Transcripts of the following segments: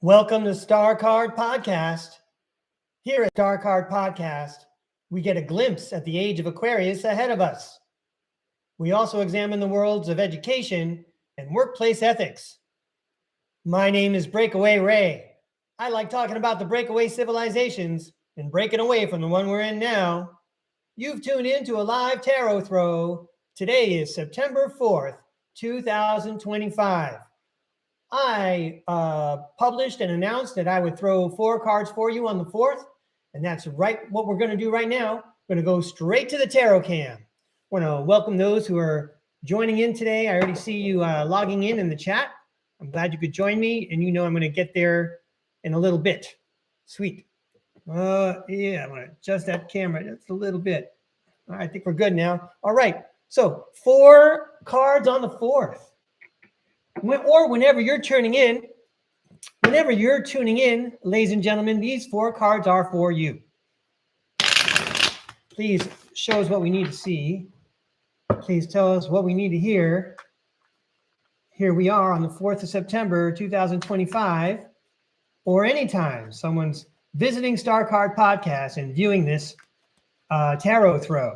Welcome to STARCARD Podcast. Here at STARCARD Podcast, we get a glimpse at the age of Aquarius ahead of us. We also examine the worlds of education and workplace ethics. My name is Breakaway Ray. I like talking about the breakaway civilizations and breaking away from the one we're in now. You've tuned in to a live tarot throw. Today is September 4th, 2025. I published and announced that I would throw 4 cards for you on the 4th, and that's right what we're going to do right now. We're going to go straight to the tarot cam. I want to welcome those who are joining in today. I already see you logging in the chat. I'm glad you could join me, and you know I'm going to get there in a little bit. Sweet. Yeah, I'm going to adjust that camera just a little bit. All right, I think we're good now. All right, so 4 cards on the 4th. Or whenever you're tuning in, ladies and gentlemen, these 4 cards are for you. Please show us what we need to see. Please tell us what we need to hear. Here we are on the 4th of September, 2025, or anytime someone's visiting STARCARD Podcast and viewing this tarot throw.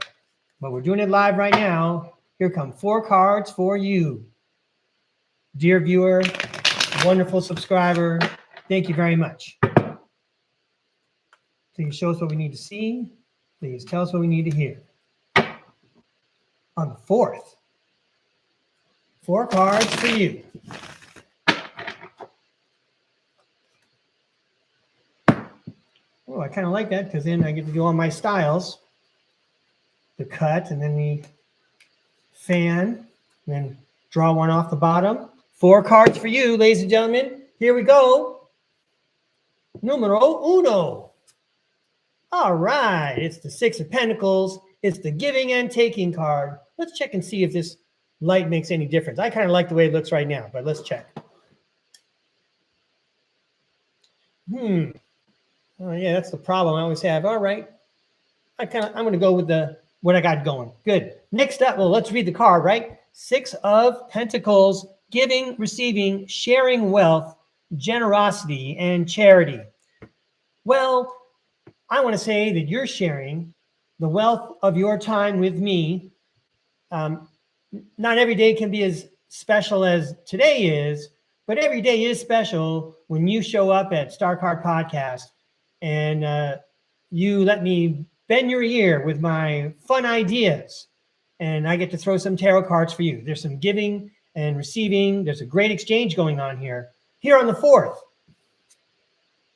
But we're doing it live right now. Here come 4 cards for you. Dear viewer, wonderful subscriber, thank you very much. Please show us what we need to see. Please tell us what we need to hear. On the 4th, 4 cards for you. Oh, I kind of like that because then I get to do all my styles. The cut and then the fan, and then draw one off the bottom. 4 cards for you, ladies and gentlemen. Here we go. Numero uno. All right. It's the 6 of Pentacles. It's the giving and taking card. Let's check and see if this light makes any difference. I kind of like the way it looks right now, but let's check. Oh, yeah, that's the problem I always have. All right. I'm going to go with what I got going. Good. Next up, well, let's read the card, right? 6 of Pentacles. Giving, receiving, sharing wealth, generosity, and charity. Well, I want to say that you're sharing the wealth of your time with me. Not every day can be as special as today is, but every day is special when you show up at STARCARD Podcast and you let me bend your ear with my fun ideas, and I get to throw some tarot cards for you. There's some giving and receiving. There's a great exchange going on here. Here on the 4th.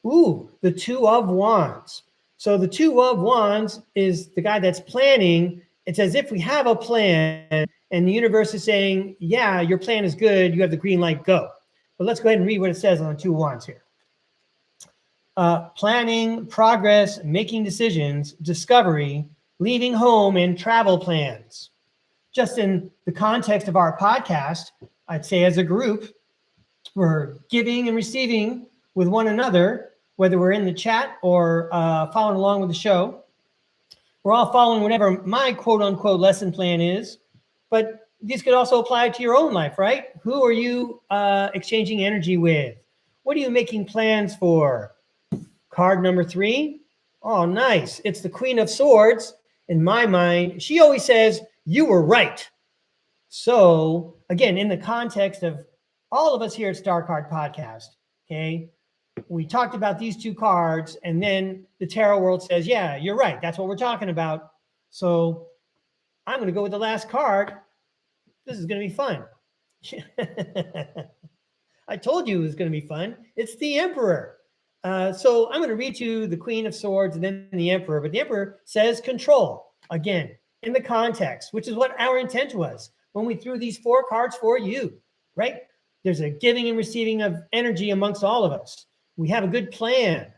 Ooh, the 2 of Wands. So the 2 of Wands is the guy that's planning. It's as if we have a plan and the universe is saying, yeah, your plan is good. You have the green light, go. But let's go ahead and read what it says on the 2 of Wands here. Planning, progress, making decisions, discovery, leaving home, and travel plans. Just in the context of our podcast, I'd say as a group, we're giving and receiving with one another, whether we're in the chat or following along with the show. We're all following whatever my quote-unquote lesson plan is, but these could also apply to your own life, right? Who are you exchanging energy with? What are you making plans for? Card number 3. Oh, nice. It's the Queen of Swords. In my mind, she always says, you were right. So again, in the context of all of us here at STARCARD Podcast, okay, we talked about these 2 cards, and then the tarot world says, yeah, you're right. That's what we're talking about. So I'm going to go with the last card. This is going to be fun. I told you it was going to be fun. It's the Emperor. So I'm going to read you the Queen of Swords and then the Emperor, but the Emperor says control. Again, in the context, which is what our intent was when we threw these 4 cards for you, right? There's a giving and receiving of energy amongst all of us. We have a good plan.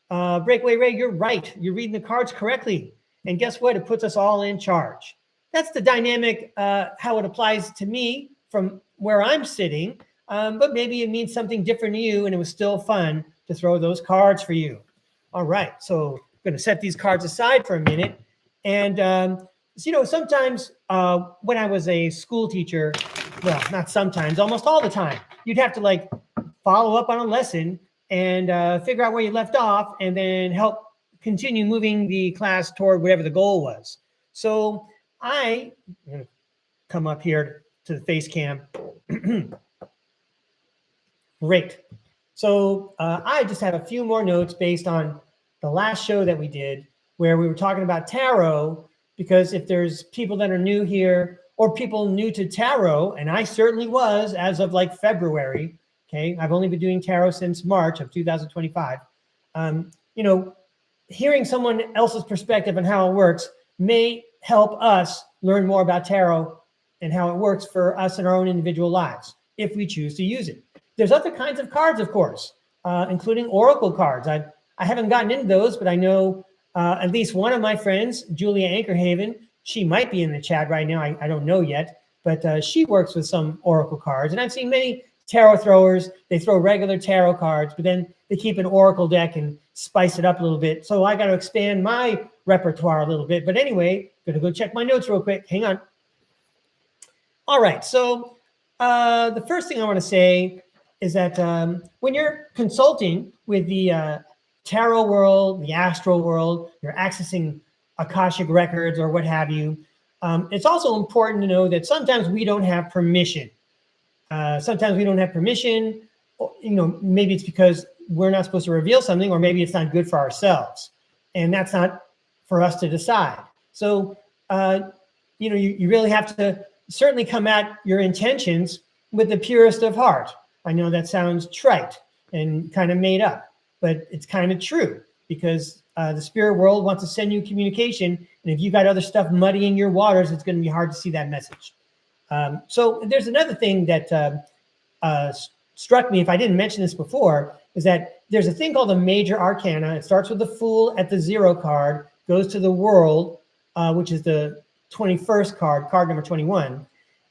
Breakaway Ray, you're right. You're reading the cards correctly. And guess what? It puts us all in charge. That's the dynamic, how it applies to me from where I'm sitting. But maybe it means something different to you, and it was still fun to throw those cards for you. All right. So I'm going to set these cards aside for a minute. And so, you know, sometimes when I was a school teacher, well, not sometimes, almost all the time, you'd have to like follow up on a lesson and figure out where you left off, and then help continue moving the class toward whatever the goal was. So I'm going to come up here to the face cam. Great. So I just have a few more notes based on the last show that we did, where we were talking about tarot, because if there's people that are new here or people new to tarot, and I certainly was as of like February, okay, I've only been doing tarot since March of 2025. Hearing someone else's perspective on how it works may help us learn more about tarot and how it works for us in our own individual lives, if we choose to use it. There's other kinds of cards, of course, including oracle cards. I haven't gotten into those, but I know at least one of my friends, Julia Ankerhaven, she might be in the chat right now. I don't know yet, but she works with some oracle cards. And I've seen many tarot throwers. They throw regular tarot cards, but then they keep an oracle deck and spice it up a little bit. So I got to expand my repertoire a little bit. But anyway, going to go check my notes real quick. Hang on. All right. So the first thing I want to say is that when you're consulting with the tarot world, the astral world, you're accessing Akashic records or what have you, it's also important to know that sometimes we don't have permission. Sometimes we don't have permission. Maybe it's because we're not supposed to reveal something, or maybe it's not good for ourselves. And that's not for us to decide. So, you really have to certainly come at your intentions with the purest of heart. I know that sounds trite and kind of made up, but it's kind of true, because the spirit world wants to send you communication. And if you got other stuff muddying your waters, it's going to be hard to see that message. So there's another thing that struck me, if I didn't mention this before, is that there's a thing called the major arcana. It starts with the Fool at the 0 card, goes to the World, which is the 21st card number 21.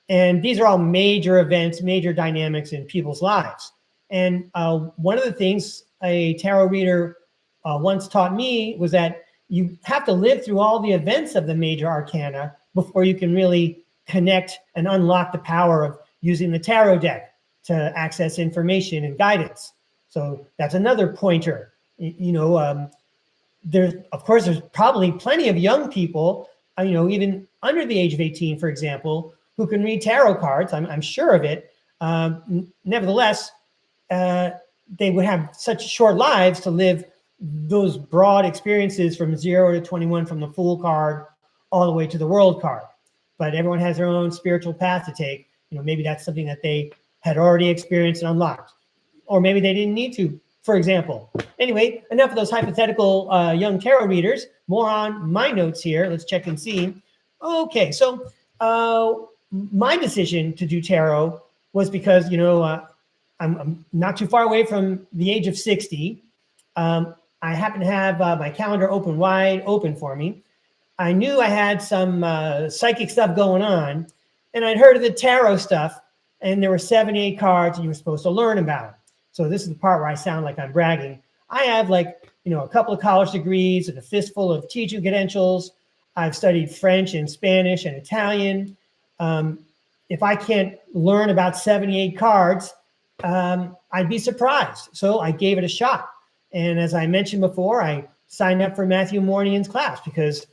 And these are all major events, major dynamics in people's lives. And one of the things a tarot reader once taught me was that you have to live through all the events of the major arcana before you can really connect and unlock the power of using the tarot deck to access information and guidance. So that's another pointer. There's probably plenty of young people, even under the age of 18, for example, who can read tarot cards. I'm sure of it. Nevertheless, they would have such short lives to live those broad experiences from 0 to 21, from the Fool card all the way to the World card. But everyone has their own spiritual path to take. Maybe that's something that they had already experienced and unlocked, or maybe they didn't need to, for example. Anyway, enough of those hypothetical young tarot readers. More on my notes here. Let's check and see. Okay, so my decision to do tarot was because, I'm not too far away from the age of 60. I happen to have my calendar wide open for me. I knew I had some psychic stuff going on, and I'd heard of the tarot stuff, and there were 78 cards and you were supposed to learn about it. So this is the part where I sound like I'm bragging. I have a couple of college degrees and a fistful of teaching credentials. I've studied French and Spanish and Italian. If I can't learn about 78 cards, I'd be surprised. So I gave it a shot. And as I mentioned before, I signed up for Matthew Mornian's class because,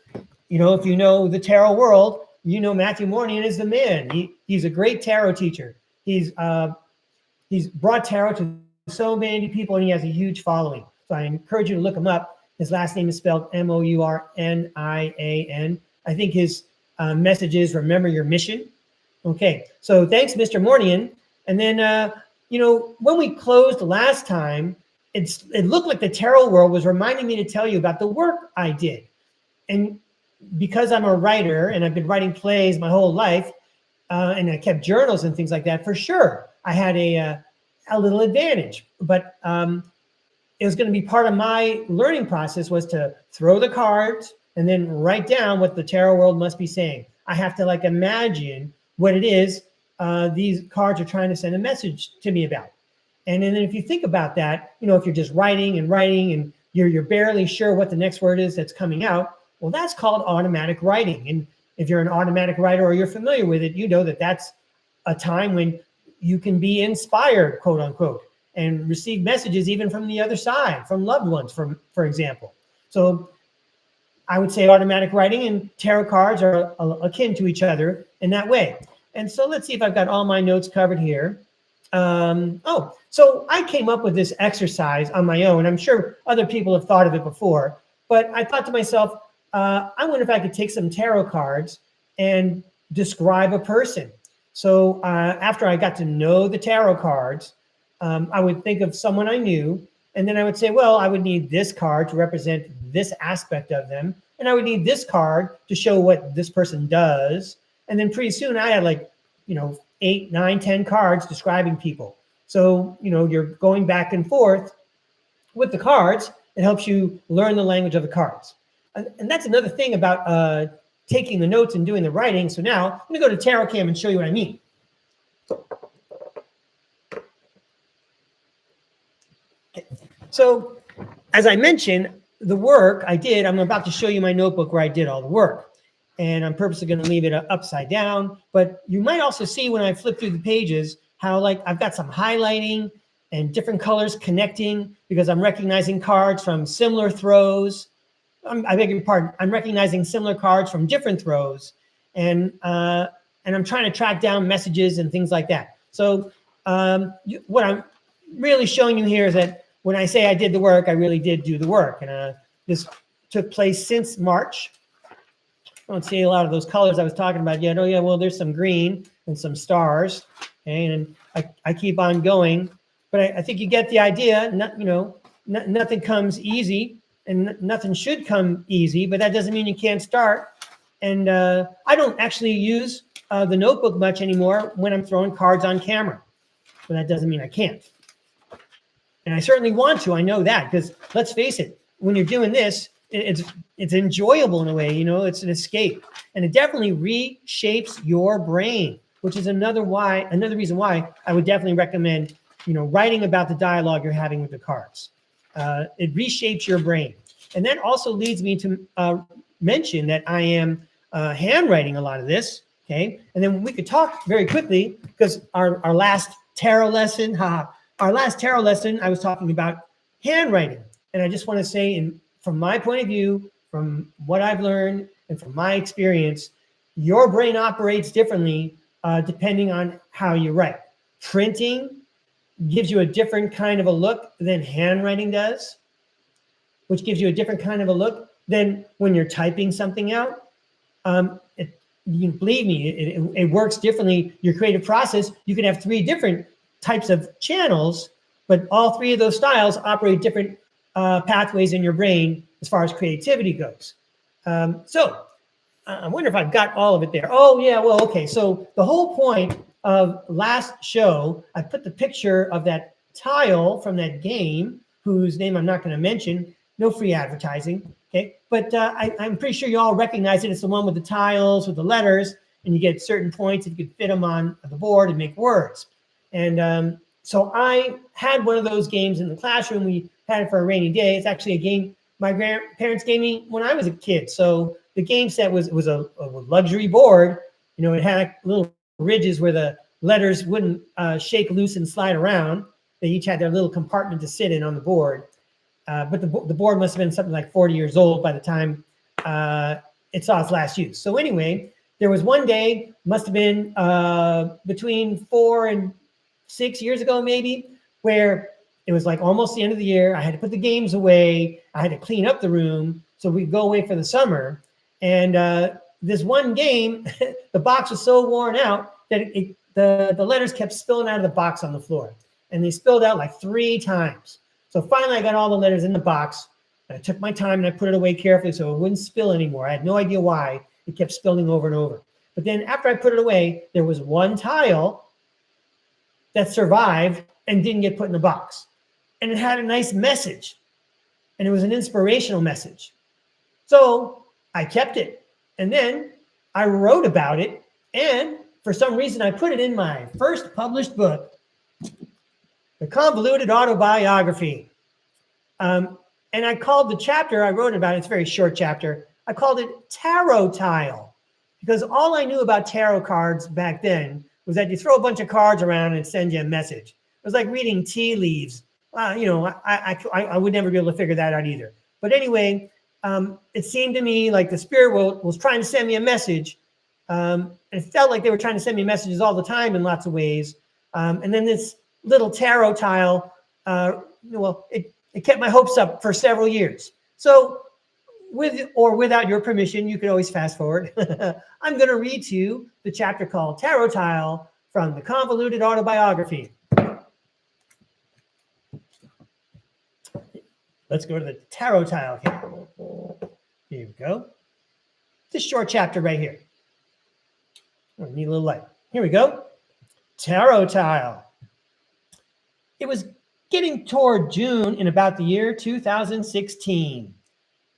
if you know the tarot world, Matthew Mornian is the man. He's a great tarot teacher. He's brought tarot to so many people, and he has a huge following. So I encourage you to look him up. His last name is spelled Mournian. I think his message is remember your mission. Okay, so thanks, Mr. Mornian. And then, when we closed last time, it looked like the tarot world was reminding me to tell you about the work I did. And because I'm a writer and I've been writing plays my whole life, and I kept journals and things like that, for sure, I had a little advantage. But it was going to be part of my learning process was to throw the cards and then write down what the tarot world must be saying. I have to imagine what it is these cards are trying to send a message to me about. And then if you think about that, if you're just writing and you're barely sure what the next word is that's coming out, well, that's called automatic writing. And if you're an automatic writer or you're familiar with it, you know that that's a time when you can be inspired, quote unquote. and receive messages even from the other side, from loved ones, for example. So I would say automatic writing and tarot cards are akin to each other in that way. And so let's see if I've got all my notes covered here. So I came up with this exercise on my own. I'm sure other people have thought of it before, but I thought to myself, I wonder if I could take some tarot cards and describe a person. So after I got to know the tarot cards, I would think of someone I knew, and then I would say, well, I would need this card to represent this aspect of them, and I would need this card to show what this person does. And then pretty soon I had 8, 9, 10 cards describing people. So, you're going back and forth with the cards. It helps you learn the language of the cards. And that's another thing about taking the notes and doing the writing. So now I'm going to go to Tarot Cam and show you what I mean. Okay. So as I mentioned, the work I did, I'm about to show you my notebook where I did all the work. And I'm purposely going to leave it upside down. But you might also see when I flip through the pages how I've got some highlighting and different colors connecting because I'm recognizing cards from similar throws. I beg your pardon. I'm recognizing similar cards from different throws, and I'm trying to track down messages and things like that. So what I'm really showing you here is that when I say I did the work, I really did do the work. And this took place since March. I don't see a lot of those colors I was talking about yet. Oh yeah, well there's some green and some stars, okay? And I keep on going, but I think you get the idea. Nothing comes easy, and nothing should come easy, but that doesn't mean you can't start. And I don't actually use the notebook much anymore when I'm throwing cards on camera, but that doesn't mean I can't. And I certainly want to. I know that, because let's face it, when you're doing this, it's enjoyable in a way, it's an escape, and it definitely reshapes your brain, which is another reason why I would definitely recommend, writing about the dialogue you're having with the cards. It reshapes your brain. And that also leads me to mention that I am handwriting a lot of this, okay? And then we could talk very quickly, because our last tarot lesson, I was talking about handwriting. And I just want to say, from my point of view, from what I've learned and from my experience, your brain operates differently depending on how you write. Printing gives you a different kind of a look than handwriting does, which gives you a different kind of a look than when you're typing something out. Believe me, it works differently. Your creative process, you could have 3 different types of channels, but all 3 of those styles operate different pathways in your brain as far as creativity goes. So I wonder if I've got all of it there. Oh yeah, well, okay. So the whole point of last show, I put the picture of that tile from that game, whose name I'm not going to mention. No free advertising, okay? But I'm pretty sure you all recognize it. It's the one with the tiles, with the letters, and you get certain points if you could fit them on the board and make words. And so I had one of those games in the classroom. We had it for a rainy day. It's actually a game my grandparents gave me when I was a kid. So the game set was a luxury board. It had little ridges where the letters wouldn't shake loose and slide around. They each had their little compartment to sit in on the board. But the board must have been something like 40 years old by the time it saw its last use. So anyway, there was one day, must have been between 4 and 6 years ago maybe, where it was almost the end of the year. I had to put the games away. I had to clean up the room so we'd go away for the summer. And this one game, the box was so worn out that the letters kept spilling out of the box on the floor. And they spilled out 3 times. So finally I got all the letters in the box. And I took my time and I put it away carefully so it wouldn't spill anymore. I had no idea why it kept spilling over and over. But then after I put it away, there was one tile that survived and didn't get put in the box. And it had a nice message. And it was an inspirational message. So I kept it. And then I wrote about it. And for some reason, I put it in my first published book, The Convoluted Autobiography. And I called the chapter I wrote about, it's a very short chapter, I called it Tarot Tile. Because all I knew about tarot cards back then was that you throw a bunch of cards around and it sends you a message. was like reading tea leaves. I would never be able to figure that out either. But anyway, it seemed to me like the spirit world was trying to send me a message. It felt like they were trying to send me messages all the time in lots of ways. And then this little tarot tile, it kept my hopes up for several years. So with or without your permission, you could always fast forward. I'm going to read to you the chapter called Tarot Tile from the Convoluted Autobiography. Let's go to the tarot tile here. Here we go. This short chapter right here. I need a little light. Here we go. Tarot tile. It was getting toward June in about the year 2016.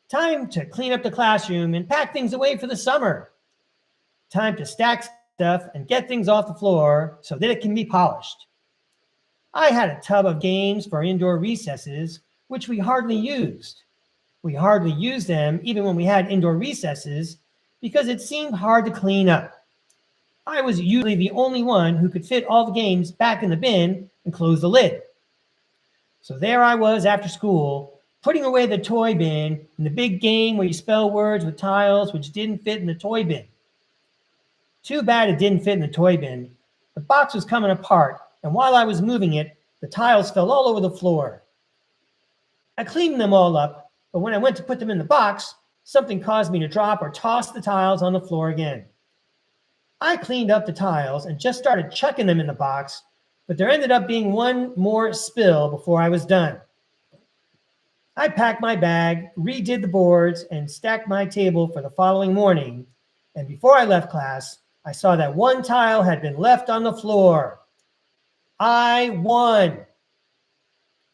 Time to clean up the classroom and pack things away for the summer. Time to stack stuff and get things off the floor so that it can be polished. I had a tub of games for indoor recesses, which we hardly used. We hardly used them even when we had indoor recesses because it seemed hard to clean up. I was usually the only one who could fit all the games back in the bin and close the lid. So there I was after school, putting away the toy bin in the big game where you spell words with tiles which didn't fit in the toy bin. Too bad it didn't fit in the toy bin. The box was coming apart, and while I was moving it, the tiles fell all over the floor. I cleaned them all up, but when I went to put them in the box, something caused me to drop or toss the tiles on the floor again. I cleaned up the tiles and just started chucking them in the box, but there ended up being one more spill before I was done. I packed my bag, redid the boards, and stacked my table for the following morning. And before I left class, I saw that one tile had been left on the floor. I won.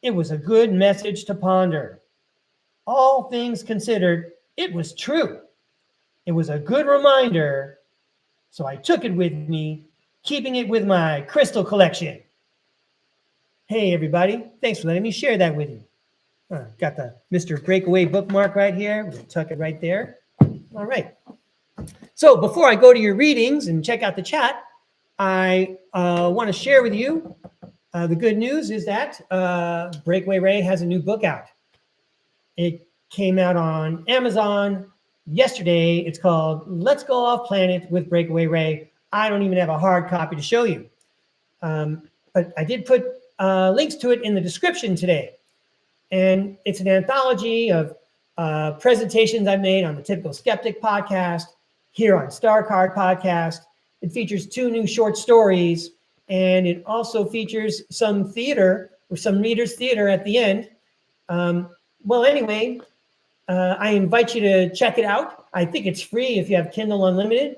It was a good message to ponder. All things considered, it was true. It was a good reminder, so I took it with me, keeping it with my crystal collection. Hey, everybody. Thanks for letting me share that with you. Got the Mr. Breakaway bookmark right here. We'll tuck it right there. All right. So before I go to your readings and check out the chat, I want to share with you the good news is that Breakaway Ray has a new book out. It came out on Amazon yesterday. It's called Let's Go Off Planet with Breakaway Ray. I don't even have a hard copy to show you. But I did put links to it in the description today. And it's an anthology of presentations I've made on the Typical Skeptic podcast, here on STARCARD podcast. It features 2 new short stories, and it also features some theater, or some readers' theater at the end. Well, anyway, I invite you to check it out. I think it's free if you have Kindle Unlimited.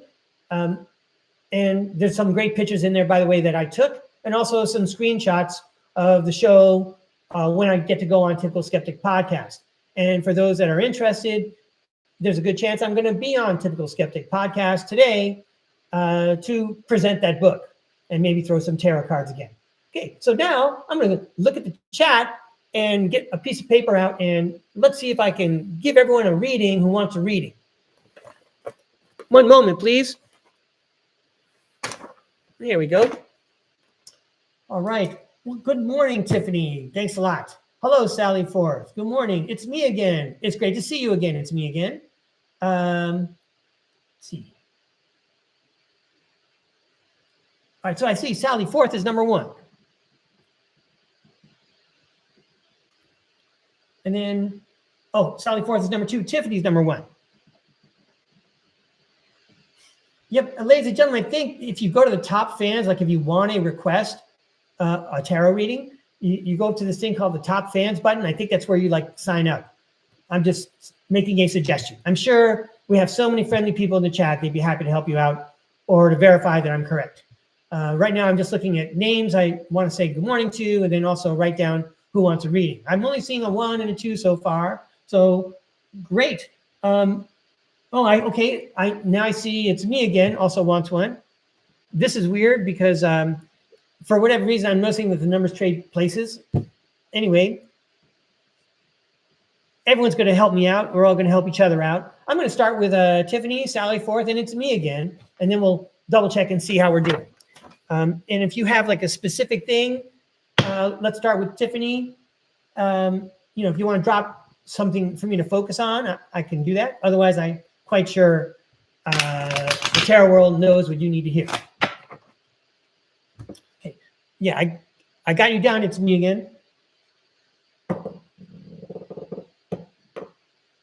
And there's some great pictures in there, by the way, that I took, and also some screenshots of the show when I get to go on Typical Skeptic podcast. And for those that are interested, there's a good chance I'm going to be on Typical Skeptic podcast today to present that book and maybe throw some tarot cards again. Okay, so now I'm going to look at the chat and get a piece of paper out, and let's see if I can give everyone a reading who wants a reading. One moment, please. There we go. All right. Well, good morning, Tiffany. Thanks a lot. Hello, Sally Forth. Good morning. It's me again. It's great to see you again. It's me again. Let's see. All right, so I see Sally Forth is number 1. And then, Sally Forth is number 2. Tiffany's number 1. Yep, and ladies and gentlemen, I think if you go to the top fans, like if you want a request, a tarot reading, you go to this thing called the top fans button. I think that's where you sign up. I'm just making a suggestion. I'm sure we have so many friendly people in the chat. They'd be happy to help you out or to verify that I'm correct. Right now, I'm just looking at names I want to say good morning to, and then also write down who wants a reading. I'm only seeing a 1 and a 2 so far. So great. Now I see it's me again, also wants one. This is weird because for whatever reason, I'm noticing that the numbers trade places. Anyway, everyone's going to help me out. We're all going to help each other out. I'm going to start with Tiffany, Sally Forth, and it's me again. And then we'll double check and see how we're doing. And if you have a specific thing let's start with Tiffany. If you want to drop something for me to focus on, I can do that. Otherwise, I'm quite sure the tarot world knows what you need to hear. Okay. Yeah, I got you down. It's me again.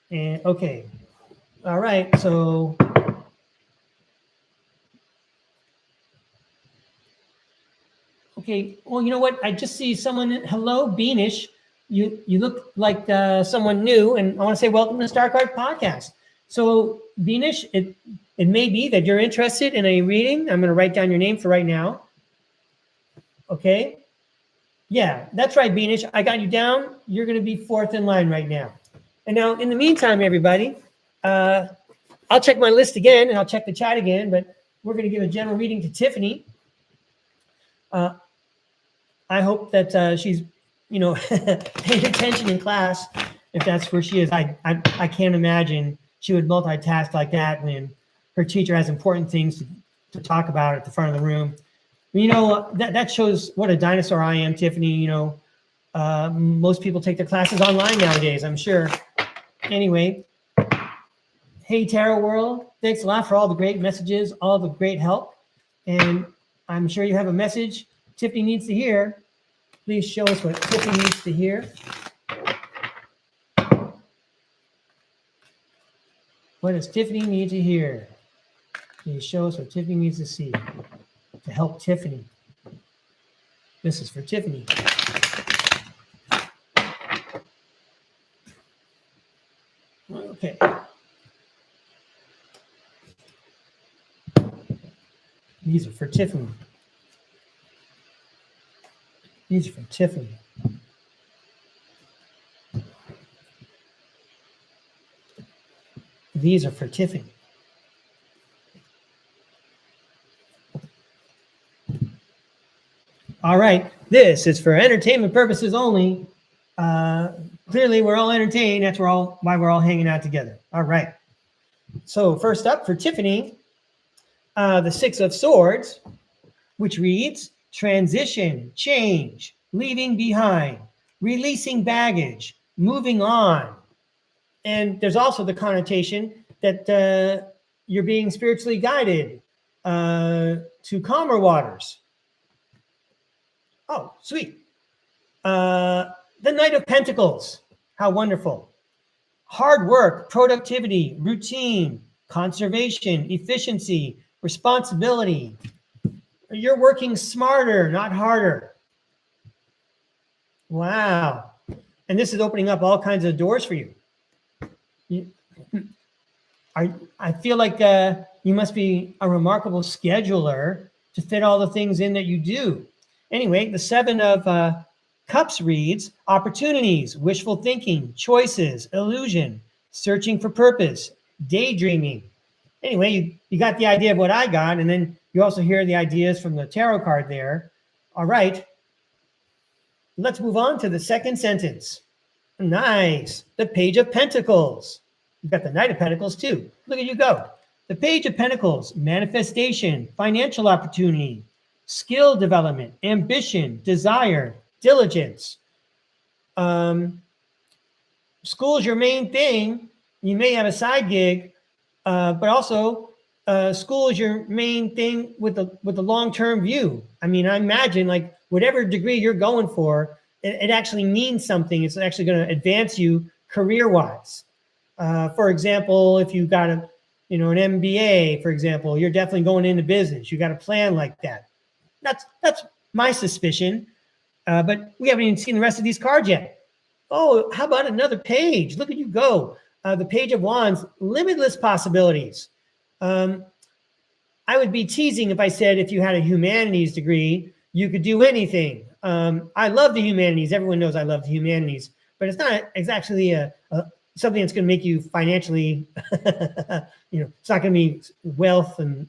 And okay. All right. So okay. Well, you know what? I just see someone. Hello, Beanish. You look like someone new, and I want to say welcome to STARCARD podcast. So, Beanish, it may be that you're interested in a reading. I'm going to write down your name for right now. Okay. Yeah, that's right, Beanish. I got you down. You're going to be fourth in line right now. And now, in the meantime, everybody, I'll check my list again, and I'll check the chat again, but we're going to give a general reading to Tiffany. I hope that she's, paying attention in class, if that's where she is. I can't imagine she would multitask like that when her teacher has important things to talk about at the front of the room. That shows what a dinosaur I am, Tiffany. Most people take their classes online nowadays, I'm sure. Anyway, hey, Tarot World, thanks a lot for all the great messages, all the great help. And I'm sure you have a message Tiffany needs to hear. Please show us what Tiffany needs to hear. What does Tiffany need to hear? Please show us what Tiffany needs to see to help Tiffany. This is for Tiffany. Okay. These are for Tiffany. These are for Tiffany. These are for Tiffany. All right. This is for entertainment purposes only. Clearly, we're all entertained. That's why we're all hanging out together. All right. So first up for Tiffany, the Six of Swords, which reads, transition, change, leaving behind, releasing baggage, moving on. And there's also the connotation that you're being spiritually guided to calmer waters. Oh, sweet. The Knight of Pentacles. How wonderful. Hard work, productivity, routine, conservation, efficiency, responsibility. You're working smarter, not harder. Wow. And this is opening up all kinds of doors for you. I feel like you must be a remarkable scheduler to fit all the things in that you do. Anyway, the Seven of Cups reads, opportunities, wishful thinking, choices, illusion, searching for purpose, daydreaming. Anyway, you got the idea of what I got, and then you also hear the ideas from the tarot card there. All right. Let's move on to the second sentence. Nice. The Page of Pentacles. You've got the Knight of Pentacles too. Look at you go. The Page of Pentacles, manifestation, financial opportunity, skill development, ambition, desire, diligence. School's your main thing. You may have a side gig, but also school is your main thing with the long-term view. I mean, I imagine like whatever degree you're going for, it actually means something. It's actually going to advance you career-wise. For example, if you got an MBA, for example, you're definitely going into business. You got a plan like that. That's my suspicion. But we haven't even seen the rest of these cards yet. Oh, how about another page? Look at you go. The Page of Wands, limitless possibilities. I would be teasing if I said if you had a humanities degree, you could do anything. I love the humanities. Everyone knows I love the humanities, but it's actually something that's going to make you financially, it's not going to be wealth and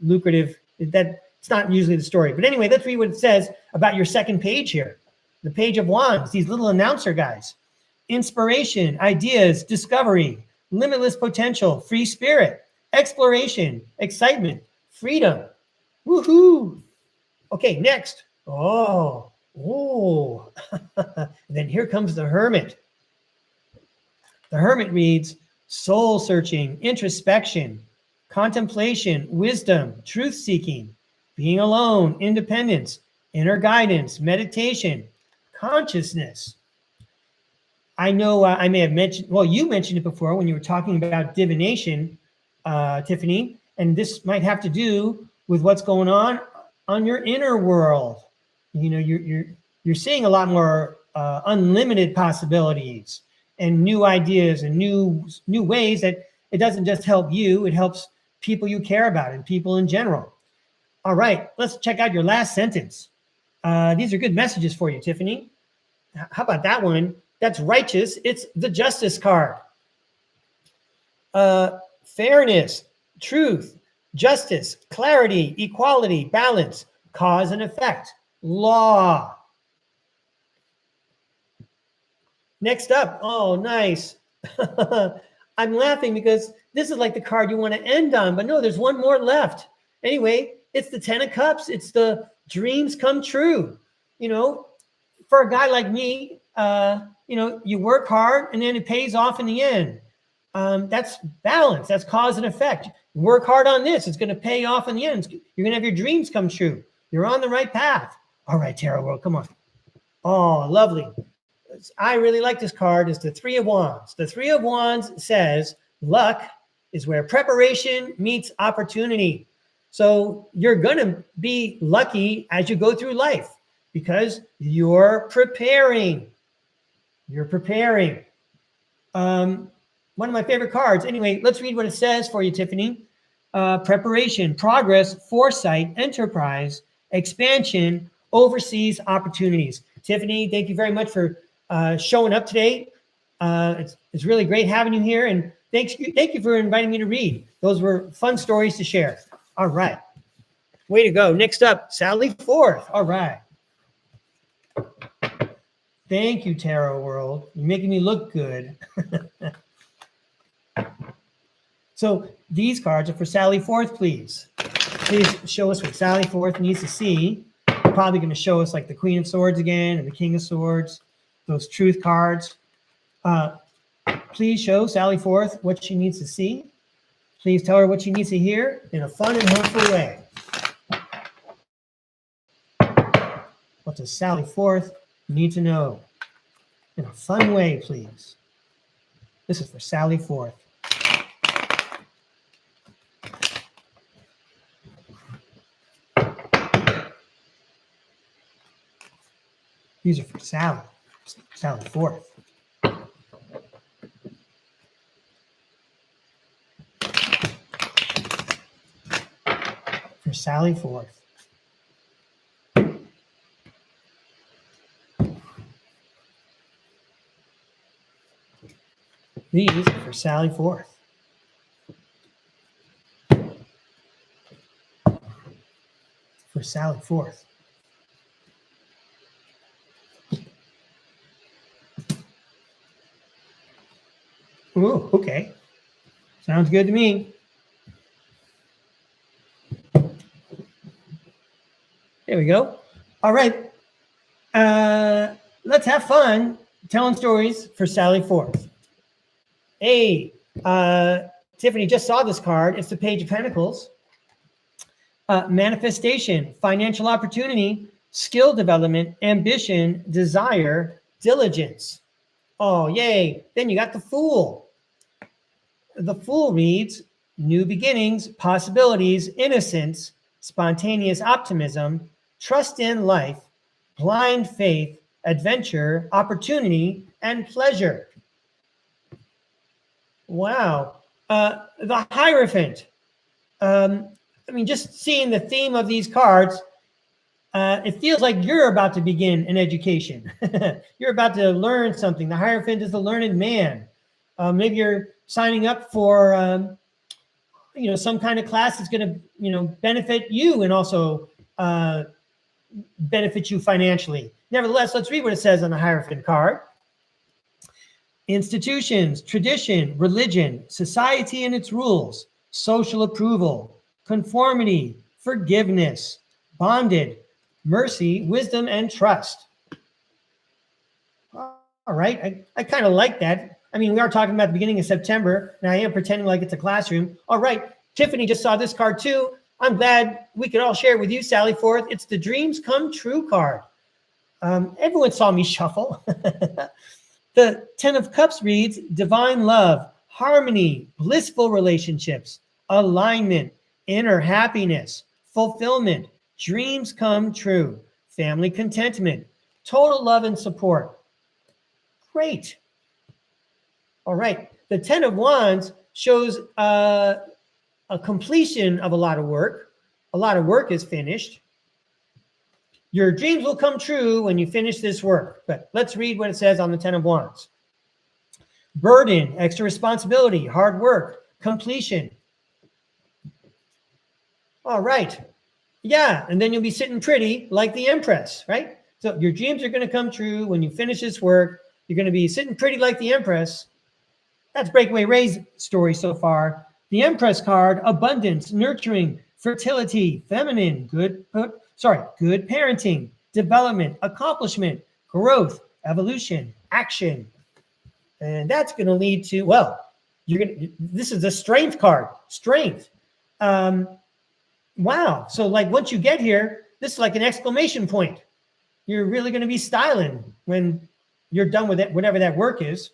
lucrative. It's not usually the story. But anyway, let's read what it says about your second page here. The Page of Wands, these little announcer guys. Inspiration, ideas, discovery, limitless potential, free spirit, exploration, excitement, freedom. Woohoo! Okay, next. Oh, Oh, then here comes the Hermit. The Hermit reads, soul searching, introspection, contemplation, wisdom, truth seeking, being alone, independence, inner guidance, meditation, consciousness. I know I may have mentioned, well, you mentioned it before when you were talking about divination, Tiffany, and this might have to do with what's going on your inner world. You know, you're seeing a lot more unlimited possibilities and new ideas and new ways that it doesn't just help you, it helps people you care about and people in general. All right, let's check out your last sentence. These are good messages for you, Tiffany. How about that one? That's righteous. It's the Justice card. Fairness, truth, justice, clarity, equality, balance, cause and effect, law. Next up, oh, nice. I'm laughing because this is like the card you want to end on, but no, there's one more left. Anyway, it's the 10 of Cups. It's the dreams come true. You know, for a guy like me, you know, you work hard and then it pays off in the end. That's balance. That's cause and effect. Work hard on this. It's going to pay off in the end. You're going to have your dreams come true. You're on the right path. All right, Tarot World, come on. Oh, lovely. I really like this card. It's the Three of Wands. The Three of Wands says luck is where preparation meets opportunity. So you're going to be lucky as you go through life because you're preparing. You're preparing. One of my favorite cards. Anyway, let's read what it says for you, Tiffany. Preparation, progress, foresight, enterprise, expansion, overseas opportunities. Tiffany, thank you very much for showing up today. It's really great having you here, and thank you for inviting me to read. Those were fun stories to share. All right. Way to go. Next up, Sally Forth. All right. Thank you, Tarot World. You're making me look good. So these cards are for Sally Forth, please. Please show us what Sally Forth needs to see. You're probably going to show us like the Queen of Swords again and the King of Swords, those truth cards. Please show Sally Forth what she needs to see. Please tell her what she needs to hear in a fun and helpful way. What does Sally Forth need to know? In a fun way, please. This is for Sally Forth. These are for Sally Forth. For Sally Forth. These are for Sally Forth. For Sally Forth. Ooh, okay. Sounds good to me. There we go. All right. Let's have fun telling stories for Sally Forth. Hey, Tiffany just saw this card. It's the Page of Pentacles. Manifestation, financial opportunity, skill development, ambition, desire, diligence. Oh, yay. Then you got the Fool. The Fool reads, new beginnings, possibilities, innocence, spontaneous optimism, trust in life, blind faith, adventure, opportunity, and pleasure. Wow. The Hierophant. I mean, just seeing the theme of these cards, it feels like you're about to begin an education. You're about to learn something. The Hierophant is the learned man. Maybe you're signing up for, some kind of class that's going to, benefit you and also benefit you financially. Nevertheless, let's read what it says on the Hierophant card. Institutions, tradition, religion, society and its rules, social approval, conformity, forgiveness, bonded, mercy, wisdom, and trust. All right. I kind of like that. I mean, we are talking about the beginning of September, and I am pretending like it's a classroom. All right. Tiffany just saw this card too. I'm glad we could all share it with you, Sally Forth. It's the Dreams Come True card. Everyone saw me shuffle. The 10 of Cups reads divine love, harmony, blissful relationships, alignment, inner happiness, fulfillment, dreams come true, family contentment, total love and support. Great. All right. The 10 of Wands shows a completion of a lot of work. A lot of work is finished. Your dreams will come true when you finish this work. But let's read what it says on the 10 of Wands. Burden, extra responsibility, hard work, completion. All right. Yeah, and then you'll be sitting pretty like the Empress, right? So your dreams are going to come true when you finish this work. You're going to be sitting pretty like the Empress. That's Breakaway Ray's story so far. The Empress card, abundance, nurturing, fertility, feminine, good parenting, development, accomplishment, growth, evolution, action. And that's going to lead to, well, this is the strength card, strength. Wow. So like once you get here, this is like an exclamation point. You're really going to be styling when you're done with it, whatever that work is.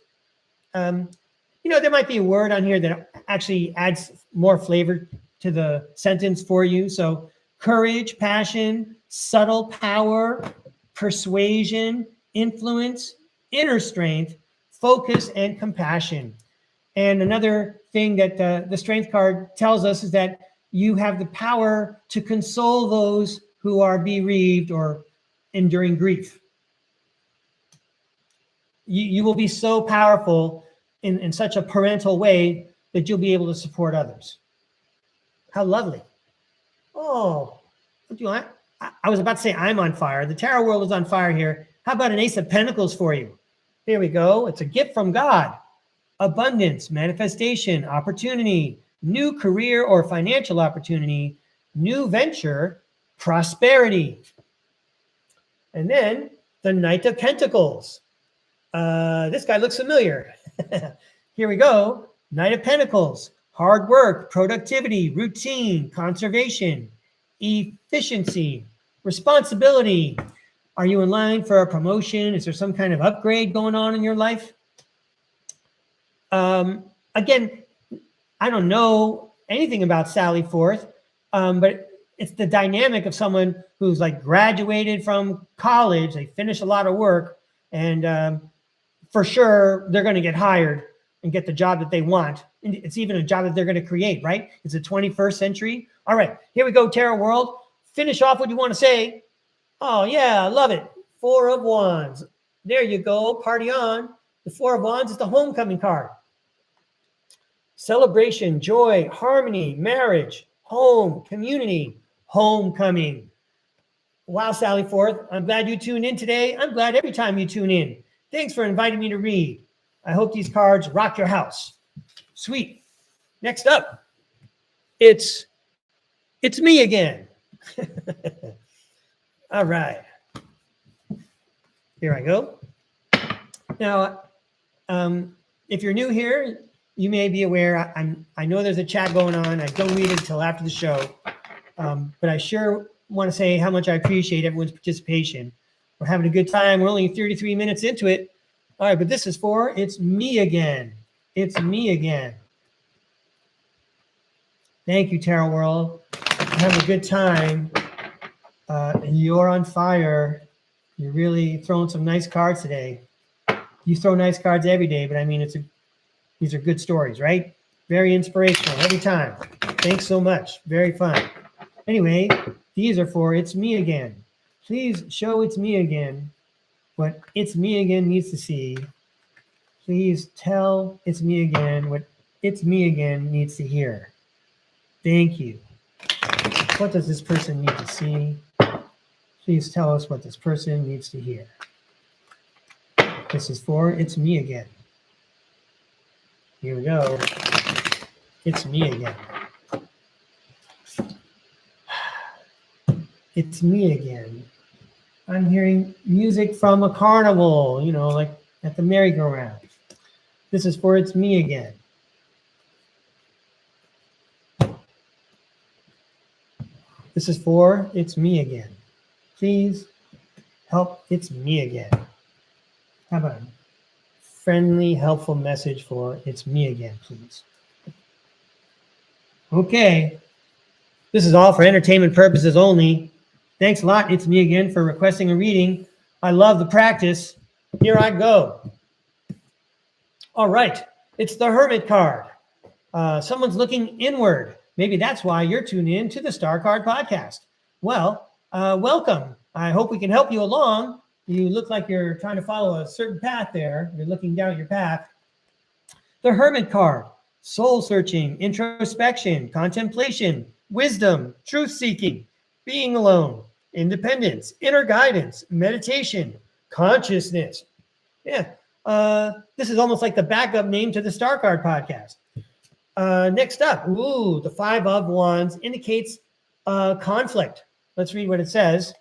There might be a word on here that actually adds more flavor to the sentence for you. So courage, passion, subtle power, persuasion, influence, inner strength, focus, and compassion. And another thing that the strength card tells us is that you have the power to console those who are bereaved or enduring grief. You will be so powerful in such a parental way that you'll be able to support others. How lovely. Oh, I was about to say I'm on fire. The tarot world is on fire here. How about an Ace of Pentacles for you? There we go. It's a gift from God. Abundance, manifestation, opportunity, new career or financial opportunity, new venture, prosperity. And then the Knight of Pentacles. This guy looks familiar. Here we go. Knight of Pentacles, hard work, productivity, routine, conservation, efficiency, responsibility. Are you in line for a promotion? Is there some kind of upgrade going on in your life? Again, I don't know anything about Sally Forth, but it's the dynamic of someone who's like graduated from college, they finish a lot of work, and for sure they're going to get hired and get the job that they want. And it's even a job that they're going to create, right? It's the 21st century. All right, here we go, Tarot World. Finish off what you want to say. Oh, yeah, I love it. Four of Wands. There you go. Party on. The Four of Wands is the homecoming card. Celebration, joy, harmony, marriage, home, community, homecoming. Wow, Sally Forth. I'm glad you tuned in today. I'm glad every time you tune in. Thanks for inviting me to read. I hope these cards rock your house. Sweet. Next up, it's me again. All right. Here I go. Now, if you're new here, you may be aware, I know there's a chat going on. I don't read it until after the show. But I sure want to say how much I appreciate everyone's participation. We're having a good time. We're only 33 minutes into it. All right, but this is for It's Me Again. It's me again. Thank you, Tarot World. Have a good time. You're on fire. You're really throwing some nice cards today. You throw nice cards every day, but I mean, these are good stories, right? Very inspirational every time. Thanks so much. Very fun. Anyway, these are for It's Me Again. Please show It's Me Again what It's Me Again needs to see. Please tell It's Me Again what It's Me Again needs to hear. Thank you. What does this person need to see? Please tell us what this person needs to hear. This is for It's Me Again. Here we go. It's me again. It's me again. I'm hearing music from a carnival, you know, like at the merry-go-round. This is for It's Me Again. This is for It's Me Again. Please help It's Me Again. How about a friendly, helpful message for It's Me Again, please? Okay. This is all for entertainment purposes only. Thanks a lot, It's Me Again, for requesting a reading. I love the practice. Here I go. All right. It's the Hermit card. Someone's looking inward. Maybe that's why you're tuned in to the STARCARD podcast. Well, welcome. I hope we can help you along. You look like you're trying to follow a certain path there. You're looking down your path. The Hermit card, soul searching, introspection, contemplation, wisdom, truth seeking, being alone, independence, inner guidance, meditation, consciousness. Yeah, this is almost like the backup name to the STARCARD podcast. Next up, the Five of Wands indicates conflict. Let's read what it says.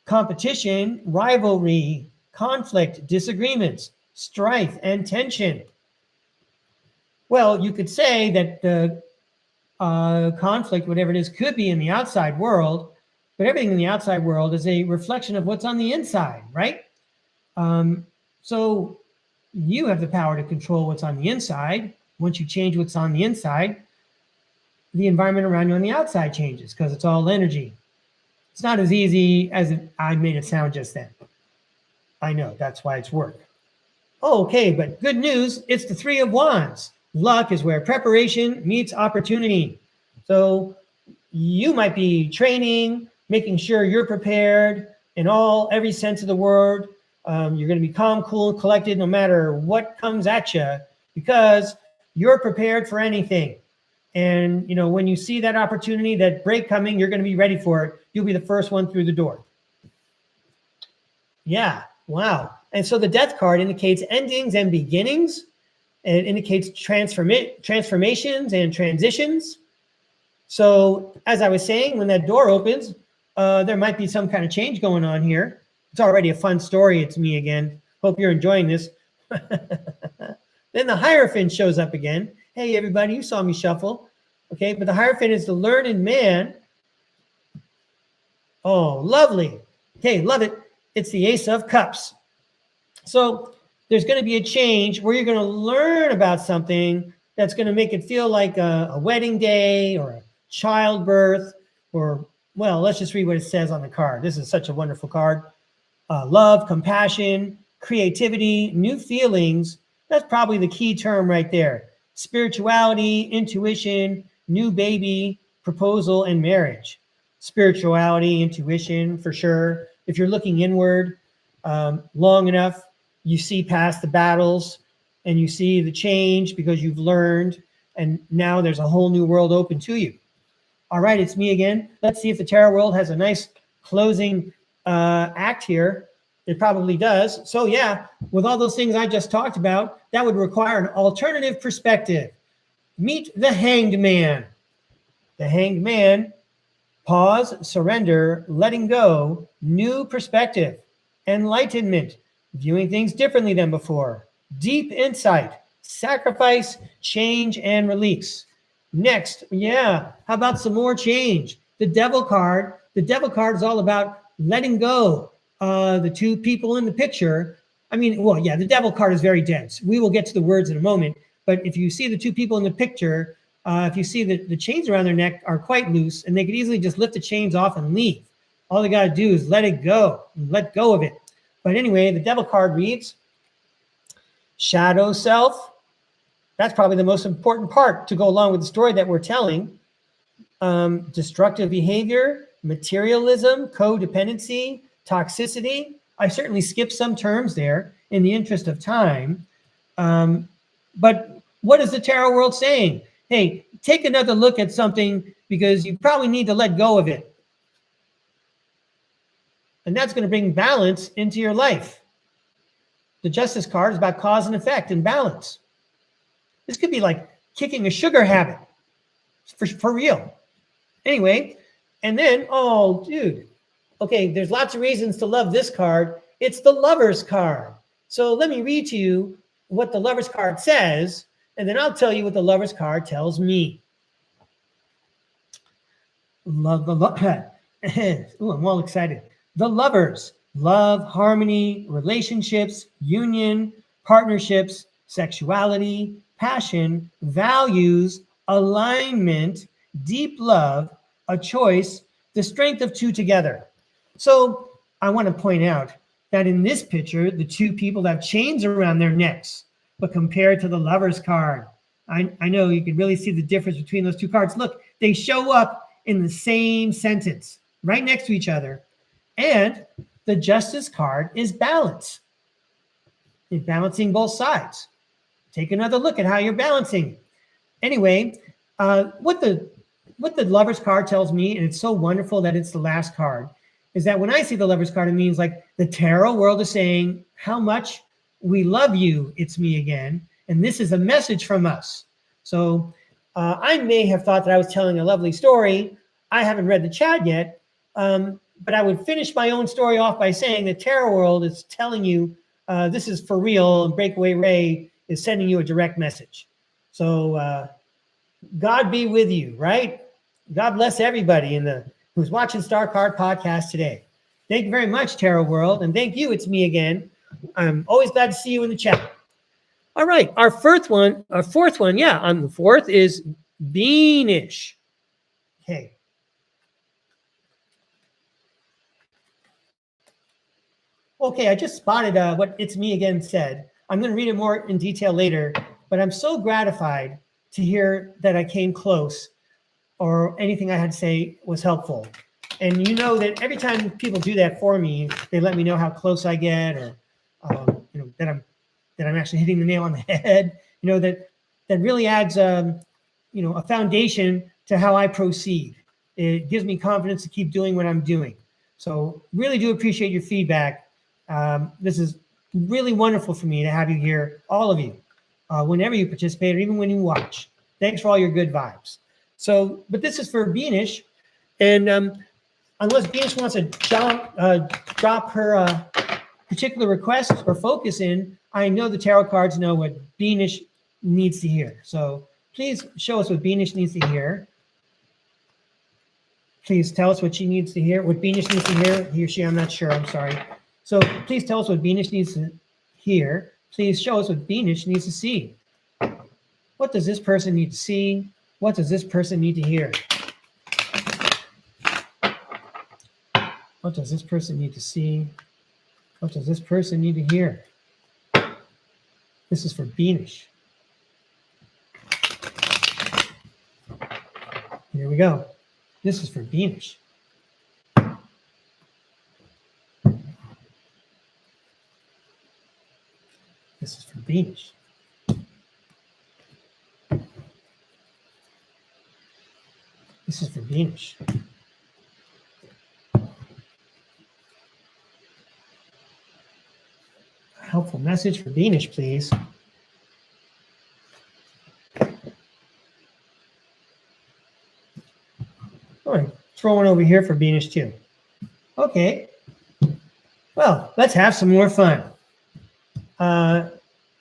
Competition, rivalry, conflict, disagreements, strife, and tension. Well, you could say that the conflict, whatever it is, could be in the outside world, but everything in the outside world is a reflection of what's on the inside, right? So you have the power to control what's on the inside. Once you change what's on the inside, the environment around you on the outside changes because it's all energy. It's not as easy as I made it sound just then. I know, that's why it's work. Okay, but good news, it's the Three of Wands. Luck is where preparation meets opportunity. So you might be training, making sure you're prepared in every sense of the word. You're going to be calm, cool, and collected no matter what comes at you because you're prepared for anything. And, you know, when you see that opportunity, that break coming, you're going to be ready for it. You'll be the first one through the door. Yeah, wow. And so the Death card indicates endings and beginnings. It indicates transformations and transitions. So as I was saying, when that door opens, there might be some kind of change going on here. It's already a fun story. It's me again. Hope you're enjoying this. Then the Hierophant shows up again. Hey, everybody, you saw me shuffle. Okay, but the Hierophant is the learned man. Oh, lovely. Okay, love it. It's the Ace of Cups. So there's going to be a change where you're going to learn about something that's going to make it feel like a wedding day or a childbirth or, well, let's just read what it says on the card. This is such a wonderful card. Love, compassion, creativity, new feelings. That's probably the key term right there. Spirituality, intuition, new baby, proposal, and marriage. Spirituality, intuition, for sure. If you're looking inward long enough, you see past the battles and you see the change because you've learned, and now there's a whole new world open to you. All right, it's me again. Let's see if the tarot world has a nice closing act here. It probably does. So yeah, with all those things I just talked about, that would require an alternative perspective. Meet the Hanged Man. The Hanged Man, pause, surrender, letting go, new perspective, enlightenment, viewing things differently than before, deep insight, sacrifice, change, and release. Next, yeah, how about some more change? The Devil card. The Devil card is all about letting go. The two people in the picture, I mean, well, yeah, the Devil card is very dense. We will get to the words in a moment. But if you see the two people in the picture, if you see that the chains around their neck are quite loose and they could easily just lift the chains off and leave. All they got to do is let it go, let go of it. But anyway, the Devil card reads, shadow self. That's probably the most important part to go along with the story that we're telling. Destructive behavior, materialism, codependency, toxicity. I certainly skipped some terms there in the interest of time. But what is the tarot world saying? Hey, take another look at something because you probably need to let go of it. And that's going to bring balance into your life. The Justice card is about cause and effect and balance. This could be like kicking a sugar habit for real. Anyway, and then, oh, dude, Okay, there's lots of reasons to love this card. It's the Lover's card. So let me read to you what the Lover's card says, and then I'll tell you what the Lover's card tells me. Love the love. Ooh, I'm all excited. The Lovers: love, harmony, relationships, union, partnerships, sexuality, passion, values, alignment, deep love, a choice, the strength of two together. So I want to point out that in this picture, the two people have chains around their necks, but compared to the Lover's card, I know you can really see the difference between those two cards. Look, they show up in the same sentence, right next to each other. And the Justice card is balance. You're balancing both sides. Take another look at how you're balancing. Anyway, what the Lover's card tells me, and it's so wonderful that it's the last card, is that when I see the Lover's card, it means like the tarot world is saying how much we love you, it's me again. And this is a message from us. So I may have thought that I was telling a lovely story. I haven't read the chat yet, but I would finish my own story off by saying the tarot world is telling you this is for real, and Breakaway Ray is sending you a direct message. So God be with you, right? God bless everybody who's watching STARCARD podcast today. Thank you very much, Tarot World, and thank you. It's me again. I'm always glad to see you in the chat. All right, our fourth one, on the fourth is Beanish. Okay. Okay, I just spotted what It's Me Again said. I'm going to read it more in detail later, but I'm so gratified to hear that I came close or anything I had to say was helpful. And you know that every time people do that for me, they let me know how close I get, or that I'm actually hitting the nail on the head. That really adds a foundation to how I proceed. It gives me confidence to keep doing what I'm doing. So really do appreciate your feedback. This is really wonderful for me to have you here, all of you, whenever you participate or even when you watch. Thanks for all your good vibes. So, but this is for Beanish, and unless Beanish wants to drop her particular request or focus in, I know the tarot cards know what Beanish needs to hear. So please show us what Beanish needs to hear. Please tell us what she needs to hear, what Beanish needs to hear. He or she, I'm not sure, I'm sorry. So please tell us what Beanish needs to hear. Please show us what Beanish needs to see. What does this person need to see? What does this person need to hear? What does this person need to see? What does this person need to hear? This is for Beanish. Here we go. This is for Beanish. This is for Beanish. This is for Beanish. A helpful message for Beanish, please. All right, throw one over here for Beanish too. Okay. Well, let's have some more fun.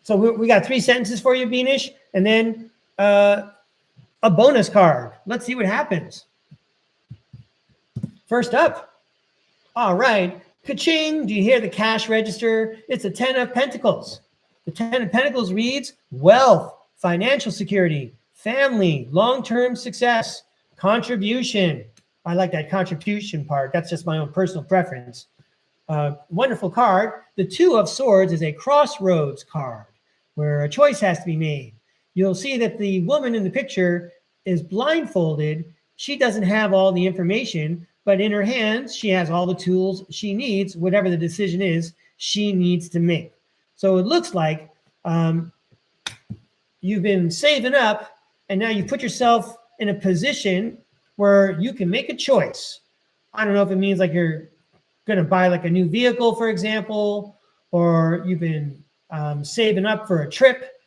So we got 3 sentences for you, Beanish, and then a bonus card. Let's see what happens. First up. All right. Ka-ching. Do you hear the cash register? It's a 10 of Pentacles. The 10 of Pentacles reads wealth, financial security, family, long-term success, contribution. I like that contribution part. That's just my own personal preference. Wonderful card. The 2 of Swords is a crossroads card where a choice has to be made. You'll see that the woman in the picture is blindfolded. She doesn't have all the information, but in her hands, she has all the tools she needs, whatever the decision is she needs to make. So it looks like you've been saving up, and now you put yourself in a position where you can make a choice. I don't know if it means like you're going to buy like a new vehicle, for example, or you've been saving up for a trip,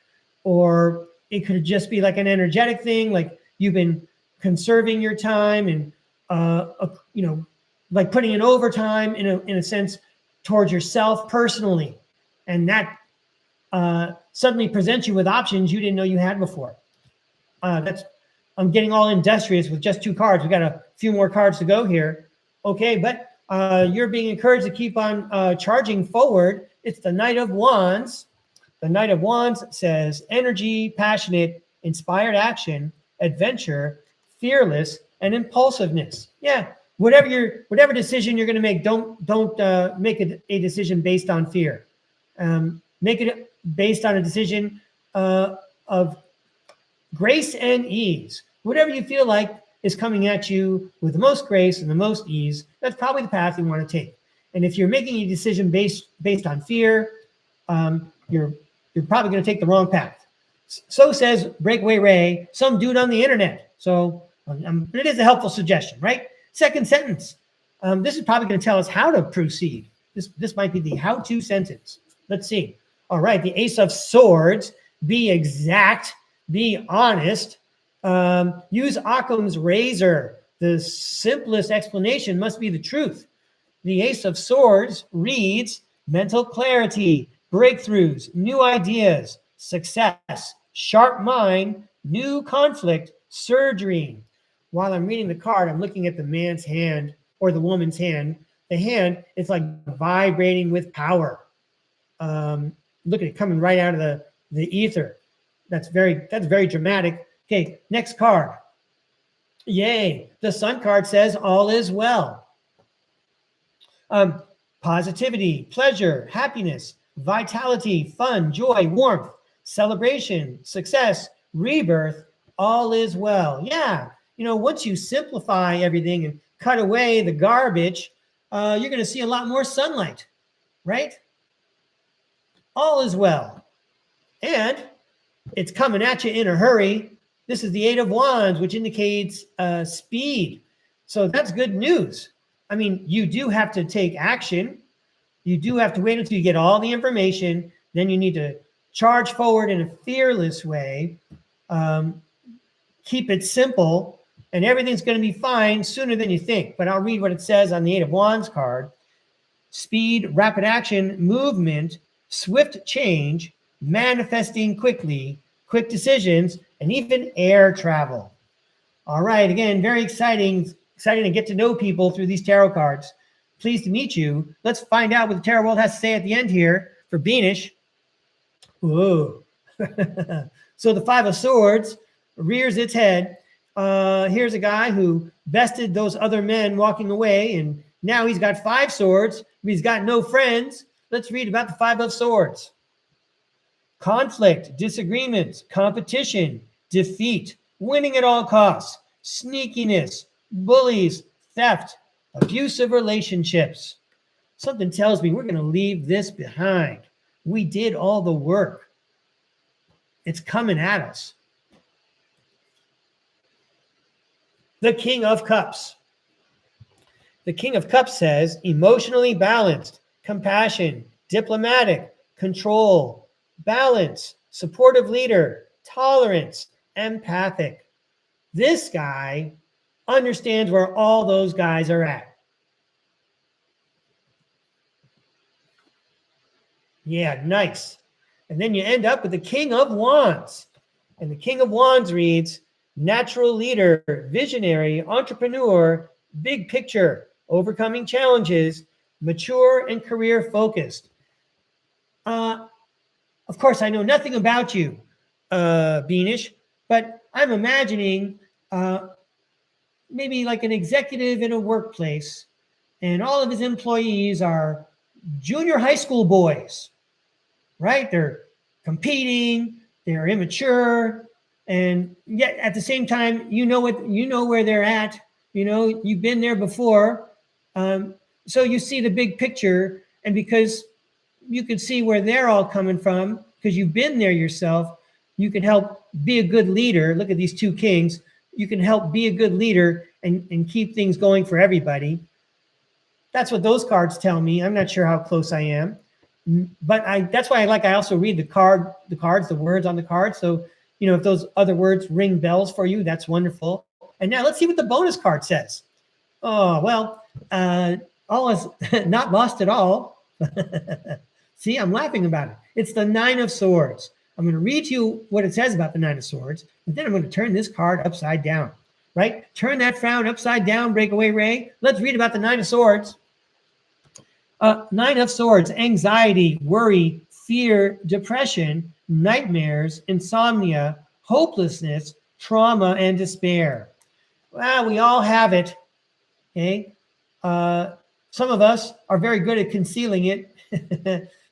or it could just be like an energetic thing, like you've been conserving your time and like putting in overtime in a sense towards yourself personally. And that suddenly presents you with options you didn't know you had before. I'm getting all industrious with just 2 cards. We got a few more cards to go here. Okay, but you're being encouraged to keep on charging forward. It's the Knight of Wands. The Knight of Wands says energy, passionate, inspired action, adventure, fearless, and impulsiveness. Yeah, whatever decision you're going to make, don't make a decision based on fear. Make it based on a decision of grace and ease. Whatever you feel like is coming at you with the most grace and the most ease, that's probably the path you want to take. And if you're making a decision based on fear, you're probably going to take the wrong path. So says Breakaway Ray, some dude on the internet. So it is a helpful suggestion, right? Second sentence. This is probably going to tell us how to proceed. This might be the how-to sentence. Let's see. All right, the Ace of Swords. Be exact. Be honest. Use Occam's razor. The simplest explanation must be the truth. The Ace of Swords reads mental clarity, breakthroughs, new ideas, success, sharp mind, new conflict, surgery. While I'm reading the card, I'm looking at the man's hand or the woman's hand. The hand, it's like vibrating with power. Look at it coming right out of the ether. That's very dramatic. Okay, next card. Yay, the Sun card says all is well. Positivity, pleasure, happiness, vitality, fun, joy, warmth, celebration, success, rebirth, all is well. Yeah, once you simplify everything and cut away the garbage, you're going to see a lot more sunlight, right? All is well. And it's coming at you in a hurry. This is the Eight of Wands, which indicates speed. So that's good news. I mean, you do have to take action. You do have to wait until you get all the information. Then you need to charge forward in a fearless way. Keep it simple, and everything's going to be fine sooner than you think. But I'll read what it says on the Eight of Wands card. Speed, rapid action, movement, swift change, manifesting quickly, quick decisions, and even air travel. All right, again, very exciting to get to know people through these tarot cards. Pleased to meet you. Let's find out what the tarot world has to say at the end here for Beanish. Whoa. So the Five of Swords rears its head. Here's a guy who bested those other men walking away, and now he's got 5 swords. He's got no friends. Let's read about the Five of Swords. Conflict, disagreements, competition, defeat, winning at all costs, sneakiness, bullies, theft, abusive relationships. Something tells me we're going to leave this behind. We did all the work. It's coming at us. The King of Cups. The King of Cups says emotionally balanced, compassion, diplomatic, control, balance, supportive leader, tolerance, empathic. This guy understands where all those guys are at. Yeah, nice. And then you end up with the King of Wands. And the King of Wands reads, natural leader, visionary, entrepreneur, big picture, overcoming challenges, mature and career focused. Of course, I know nothing about you, Beanish, but I'm imagining maybe like an executive in a workplace, and all of his employees are junior high school boys, right? They're competing, they're immature, and yet at the same time, you know where they're at. You've been there before, so you see the big picture, and because you can see where they're all coming from, because you've been there yourself, you can help be a good leader. Look at these 2 kings. You can help be a good leader and keep things going for everybody. That's what those cards tell me. I'm not sure how close I am, but that's why I also read the cards, the words on the card. So, if those other words ring bells for you, that's wonderful. And now let's see what the bonus card says. Oh, well, all is not lost at all. See, I'm laughing about it. It's the Nine of Swords. I'm going to read you what it says about the Nine of Swords, and then I'm going to turn this card upside down, right? Turn that frown upside down, Breakaway Ray. Let's read about the Nine of Swords. Nine of Swords, anxiety, worry, fear, depression, nightmares, insomnia, hopelessness, trauma, and despair. Well, we all have it, okay? Some of us are very good at concealing it.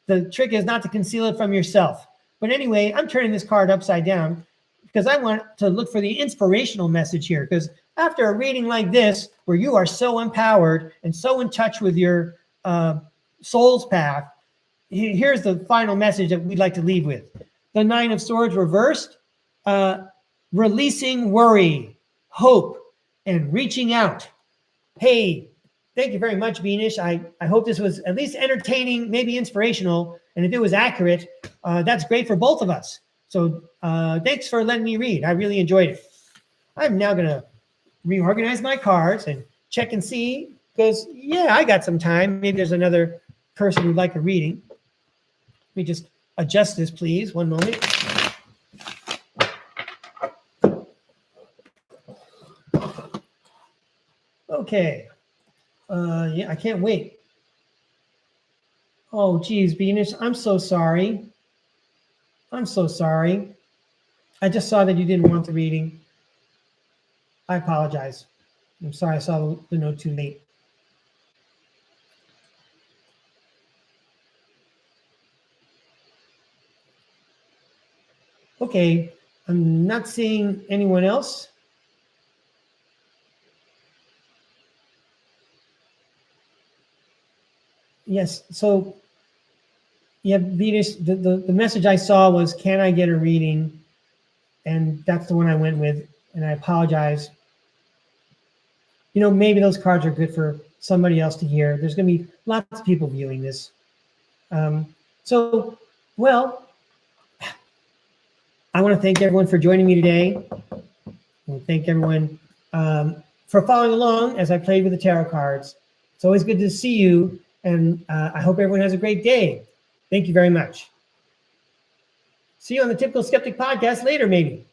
The trick is not to conceal it from yourself. But anyway, I'm turning this card upside down because I want to look for the inspirational message here. Because after a reading like this, where you are so empowered and so in touch with your soul's path, here's the final message that we'd like to leave with. The Nine of Swords reversed, releasing worry, hope, and reaching out. Hey, thank you very much, Venus. I hope this was at least entertaining, maybe inspirational. And if it was accurate, that's great for both of us. So thanks for letting me read. I really enjoyed it. I'm now going to reorganize my cards and check and see, because, yeah, I got some time. Maybe there's another person who'd like a reading. Let me just adjust this, please. One moment. Okay. Yeah, I can't wait. Oh, geez, Venus, I'm so sorry. I'm so sorry. I just saw that you didn't want the reading. I apologize. I'm sorry I saw the note too late. Okay, I'm not seeing anyone else. Yes, so yeah, Venus, the message I saw was, can I get a reading? And that's the one I went with, and I apologize. You know, maybe those cards are good for somebody else to hear. There's going to be lots of people viewing this. Well, I want to thank everyone for joining me today. I want to thank everyone for following along as I played with the tarot cards. It's always good to see you, and I hope everyone has a great day. Thank you very much. See you on the Typical Skeptic podcast later, maybe.